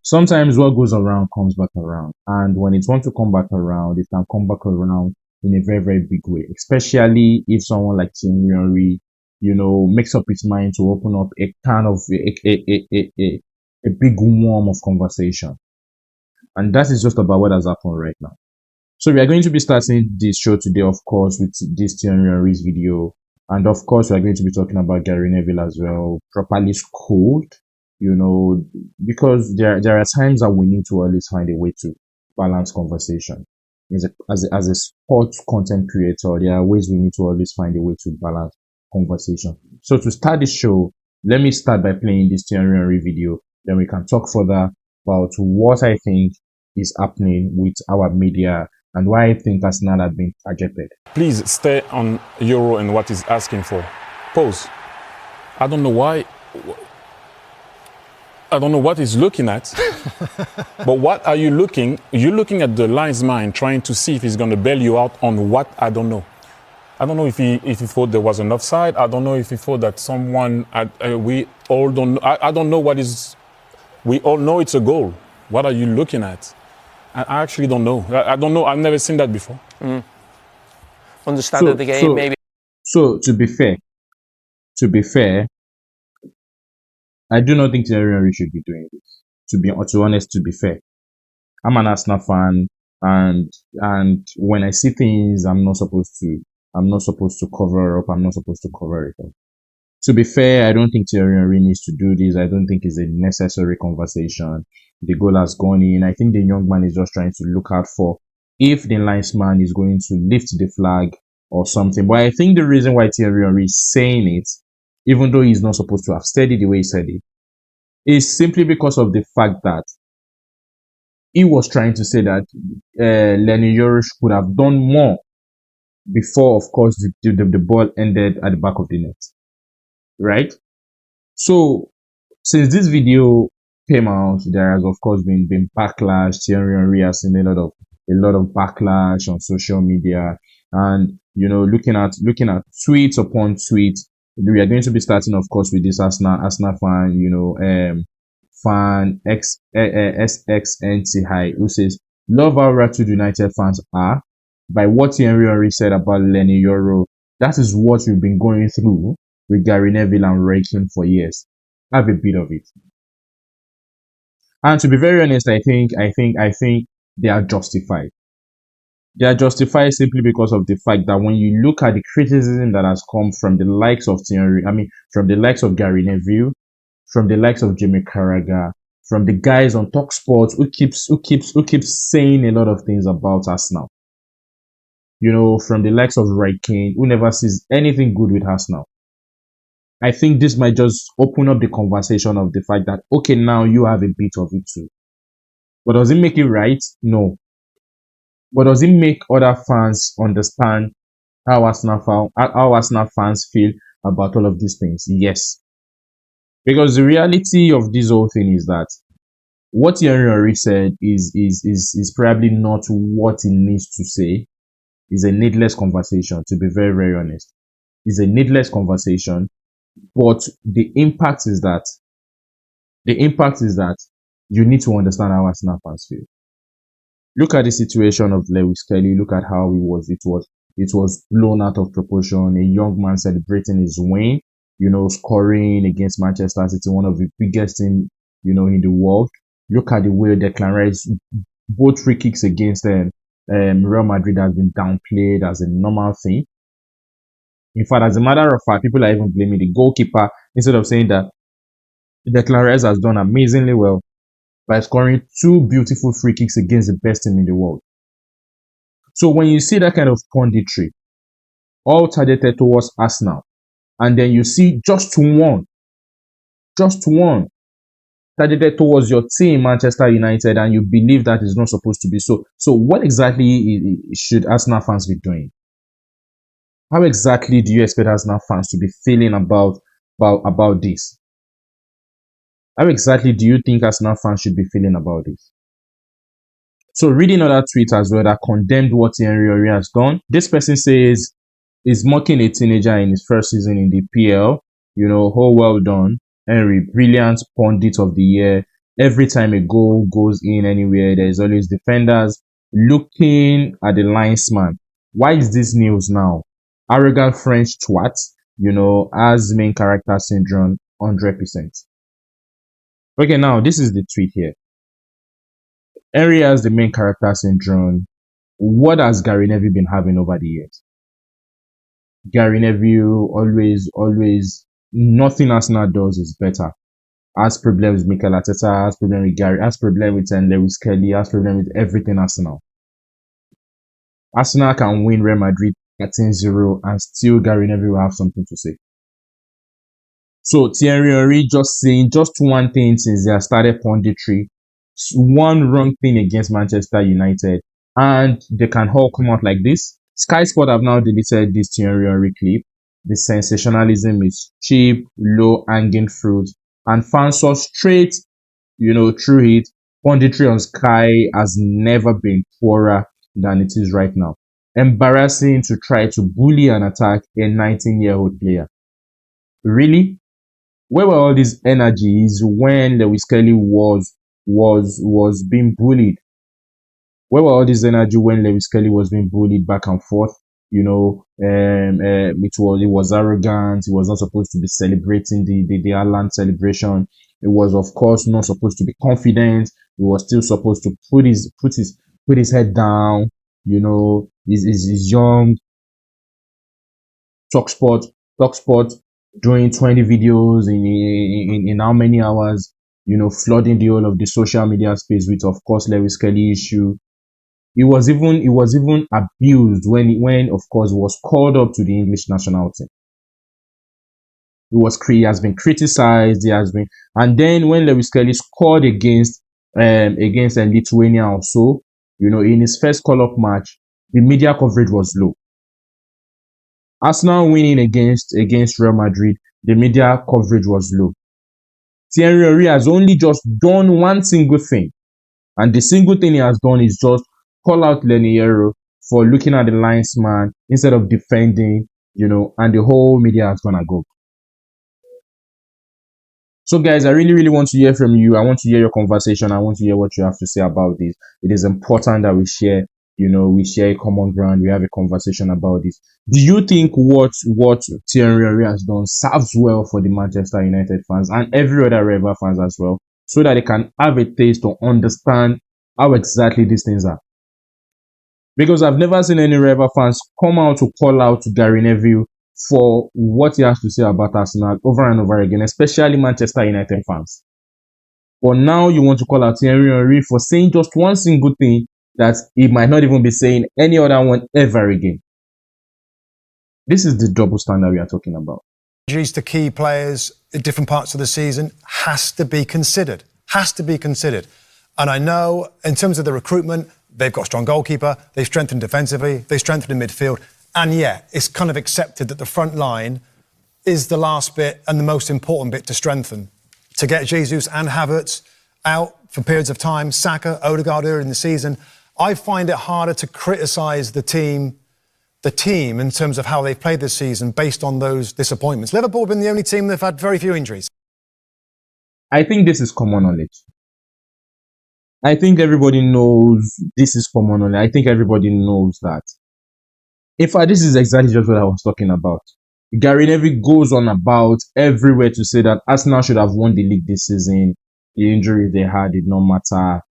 sometimes what goes around comes back around. And when it wants to come back around, it can come back around in a very, very big way, especially if someone like Thierry Henry, makes up his mind to open up a kind of a big worm of conversation. And that is just about what has happened right now. So we are going to be starting this show today, of course, with this Thierry Henry's video. And of course, we are going to be talking about Gary Neville as well, properly schooled, because there are times that we need to always find a way to balance conversation. As a sports content creator, there are ways we need to always find a way to balance conversation. So to start the show, let me start by playing this Thierry Henry video. Then we can talk further about what I think is happening with our media and why I think Arsenal have been targeted. Please stay on Euro and what he's asking for. Pause. I don't know why. I don't know what he's looking at. But what are you looking? You're looking at the linesman trying to see if he's going to bail you out on what? I don't know. I don't know if he thought there was an offside. I don't know if he thought that someone. We all don't know. I don't know what is. We all know it's a goal. What are you looking at? I actually don't know. I don't know. I've never seen that before. Understanding the game, maybe. So to be fair, I do not think Thierry Henry should be doing this. To be honest, to be fair, I'm an Arsenal fan, and when I see things I'm not supposed to cover up. I'm not supposed to cover it up. To be fair, I don't think Thierry Henry needs to do this. I don't think it's a necessary conversation. The goal has gone in. I think the young man is just trying to look out for if the linesman is going to lift the flag or something. But I think the reason why Thierry Henry is saying it, even though he's not supposed to have said it the way he said it, is simply because of the fact that he was trying to say that Lenny Yoro could have done more before, of course, the ball ended at the back of the net. Right? So, since this video came out, there has, of course, been backlash. Thierry Henry has seen a lot of backlash on social media. And, looking at tweets upon tweets, we are going to be starting, of course, with this Arsenal fan, fan SXNT who says, love how rattled United fans are by what Thierry Henry said about Lenny Yoro. That is what we've been going through with Gary Neville and Roy Keane for years. Have a bit of it. And to be very honest, I think they are justified. They are justified simply because of the fact that when you look at the criticism that has come from the likes of from the likes of Gary Neville, from the likes of Jamie Carragher, from the guys on TalkSport who keeps saying a lot of things about Arsenal. From the likes of Roy Keane, who never sees anything good with Arsenal. I think this might just open up the conversation of the fact that, okay, now you have a bit of it too. But does it make it right? No. But does it make other fans understand how Arsenal fans feel about all of these things? Yes. Because the reality of this whole thing is that what Thierry Henry said is probably not what he needs to say. It's a needless conversation, to be very, very honest. It's a needless conversation. But the impact is that you need to understand how Arsenal fans feel. Look at the situation of Lewis Skelly. Look at how it was blown out of proportion. A young man celebrating his win, scoring against Manchester City, one of the biggest teams, in the world. Look at the way Declan Rice, both free kicks against Real Madrid has been downplayed as a normal thing. In fact, as a matter of fact, people are even blaming the goalkeeper instead of saying that Declan Rice has done amazingly well by scoring 2 beautiful free kicks against the best team in the world. So when you see that kind of punditry, all targeted towards Arsenal, and then you see just one targeted towards your team, Manchester United, and you believe that is not supposed to be so. So what exactly should Arsenal fans be doing? How exactly do you expect Arsenal fans to be feeling about this? How exactly do you think Arsenal fans should be feeling about this? So reading other tweets as well that condemned what Thierry Henry has done. This person says he's mocking a teenager in his first season in the PL. Oh, well done, Henry, brilliant pundit of the year. Every time a goal goes in anywhere, there's always defenders looking at the linesman. Why is this news now? Arrogant French twat, as main character syndrome, 100%. Okay, now this is the tweet here. Henry has the main character syndrome. What has Gary Neville been having over the years? Gary Neville always, nothing Arsenal does is better. Has problems with Mikel Arteta, has problems with Gary, has problems with Lewis Skelly, has problems with everything Arsenal. Arsenal can win Real Madrid 13-0 and still Gary Neville will have something to say. So Thierry Henry just saying just one thing since they have started Punditry, one wrong thing against Manchester United, and they can all come out like this. Sky Sport have now deleted this Thierry Henry clip. The sensationalism is cheap, low hanging fruit, and fans saw straight, through it. Punditry on Sky has never been poorer than it is right now. Embarrassing to try to bully and attack a 19-year-old player. Really? Where were all these energies when Lewis Skelly was being bullied? Where were all this energy when Lewis Skelly was being bullied back and forth? It was arrogant. He was not supposed to be celebrating the Ireland celebration. It was, of course, not supposed to be confident. He was still supposed to put his head down. He's young. Talk sport, doing 20 videos in how many hours? Flooding the whole of the social media space with, of course, Lewis Skelly issue. He was even abused when of course was called up to the English national team. He has been criticized. And then when Lewis Skelly scored against Lithuania or so, in his first call-up match, the media coverage was low. Arsenal winning against Real Madrid, the media coverage was low. Thierry Henry has only just done one single thing, and the single thing he has done is just call out Lenny Yoro for looking at the linesman instead of defending, and the whole media is gonna go. So guys, I really want to hear from you. I want to hear your conversation. I want to hear what you have to say about this. It is important that we share, we share a common ground. We have a conversation about this. Do you think what Thierry Henry has done serves well for the Manchester United fans and every other rival fans as well, so that they can have a taste to understand how exactly these things are? Because I've never seen any rival fans come out to call out to Gary Neville for what he has to say about Arsenal over and over again, especially Manchester United fans. But now you want to call out Thierry Henry for saying just one single thing that he might not even be saying any other one ever again. This is the double standard we are talking about. Injuries to key players at different parts of the season has to be considered. And I know in terms of the recruitment, they've got a strong goalkeeper, they've strengthened defensively, they've strengthened in midfield. And yeah, it's kind of accepted that the front line is the last bit and the most important bit to strengthen. To get Jesus and Havertz out for periods of time, Saka, Odegaard earlier in the season, I find it harder to criticise the team in terms of how they've played this season based on those disappointments. Liverpool have been the only team that have had very few injuries. I think this is common knowledge. I think everybody knows this is common knowledge. I think everybody knows that. In fact, this is exactly just what I was talking about. Gary Neville goes on about everywhere to say that Arsenal should have won the league this season. The injuries they had did not matter.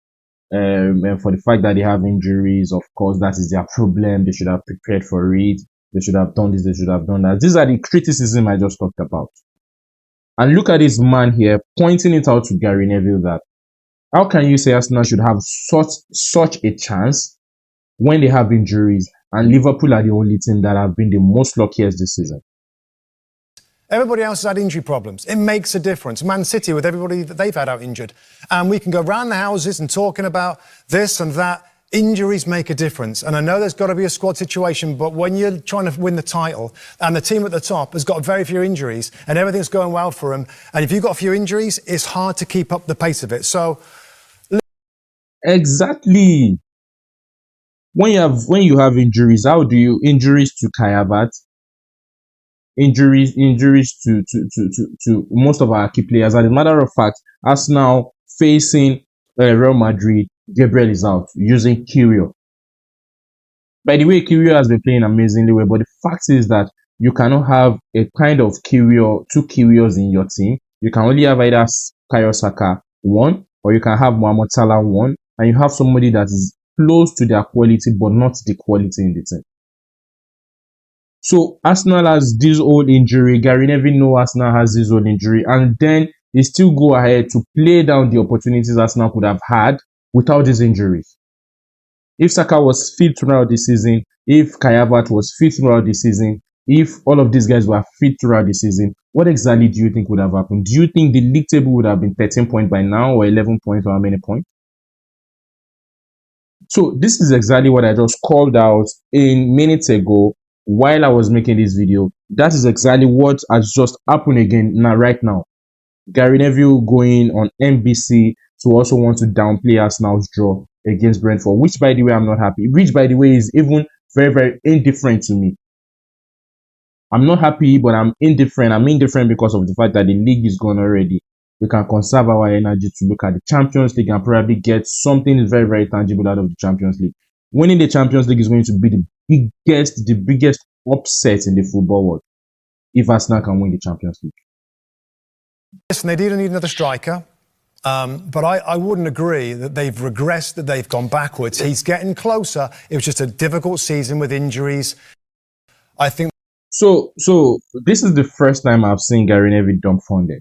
And for the fact that they have injuries, of course, that is their problem. They should have prepared for it. They should have done this. They should have done that. These are the criticism I just talked about. And look at this man here pointing it out to Gary Neville that how can you say Arsenal should have such a chance when they have injuries and Liverpool are the only team that have been the most luckiest this season? Everybody else has had injury problems. It makes a difference. Man City, with everybody that they've had out injured. And we can go round the houses and talking about this and that. Injuries make a difference. And I know there's got to be a squad situation, but when you're trying to win the title and the team at the top has got very few injuries and everything's going well for them, and if you've got a few injuries, it's hard to keep up the pace of it. So... Exactly. When you have injuries, how do you... Injuries to Kai Havertz, injuries to most of our key players. As a matter of fact, Arsenal facing Real Madrid, Gabriel is out using Kirill. By the way, Kirill has been playing amazingly well, but the fact is that you cannot have a kind of Kirill, two Kirills in your team. You can only have either Kayo Saka 1, or you can have Mohamed Salah 1, and you have somebody that is close to their quality, but not the quality in the team. So Arsenal has this old injury. Gary Neville knows Arsenal has this old injury, and then they still go ahead to play down the opportunities Arsenal could have had without these injuries. If Saka was fit throughout the season, if Kai Havertz was fit throughout the season, if all of these guys were fit throughout the season, what exactly do you think would have happened? Do you think the league table would have been 13 points by now, or 11 points, or how many points? So this is exactly what I just called out in minutes ago while I was making this video. That is exactly what has just happened again right now. Gary Neville going on NBC to also want to downplay Arsenal's draw against Brentford, which by the way I'm not happy. Which by the way is even very, very indifferent to me. I'm not happy, but I'm indifferent. I'm indifferent because of the fact that the league is gone already. We can conserve our energy to look at the Champions League and probably get something very, very tangible out of the Champions League. Winning the Champions League is going to be the biggest upset in the football world if Arsenal can win the Champions League. Listen, they didn't need another striker, but I wouldn't agree that they've regressed, that they've gone backwards. He's getting closer. It was just a difficult season with injuries. I think. So this is the first time I've seen Gary Neville dumbfounded.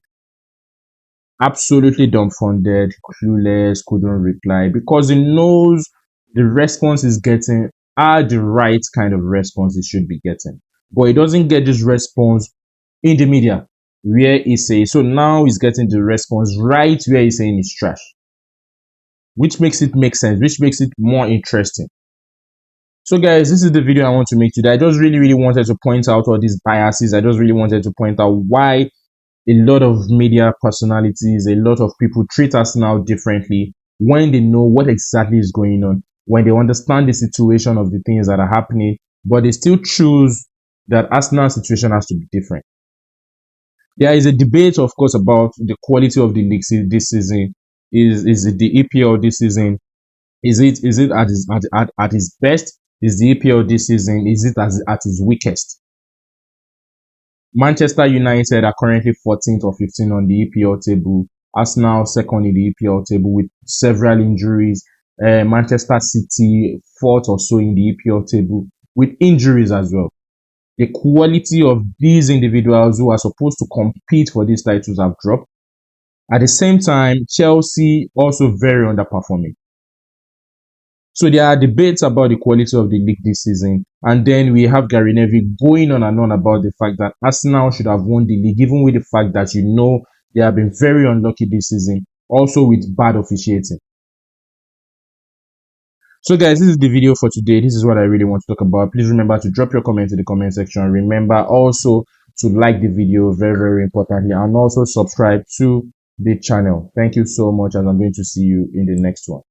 Absolutely dumbfounded, clueless, couldn't reply, because he knows the response he's getting are the right kind of response he should be getting. But he doesn't get this response in the media where he says, so now he's getting the response right where he's saying it's trash. Which makes it make sense, which makes it more interesting. So guys, this is the video I want to make today. I just really wanted to point out all these biases. I just really wanted to point out why a lot of media personalities, a lot of people treat us now differently when they know what exactly is going on, when they understand the situation of the things that are happening, but they still choose that Arsenal's situation has to be different. There is a debate, of course, about the quality of the league this season. Is it the EPL this season? Is it at its best? Is the EPL this season? Is it at its weakest? Manchester United are currently 14th or 15th on the EPL table. Arsenal second in the EPL table with several injuries. Manchester City 4th or so in the EPL table with injuries as well. The quality of these individuals who are supposed to compete for these titles have dropped. At the same time, Chelsea also very underperforming. So there are debates about the quality of the league this season. And then we have Gary Neville going on and on about the fact that Arsenal should have won the league, even with the fact that they have been very unlucky this season, also with bad officiating. So guys, this is the video for today. This is what I really want to talk about. Please remember to drop your comment in the comment section. Remember also to like the video, very importantly, and also subscribe to the channel. Thank you so much, and I'm going to see you in the next one.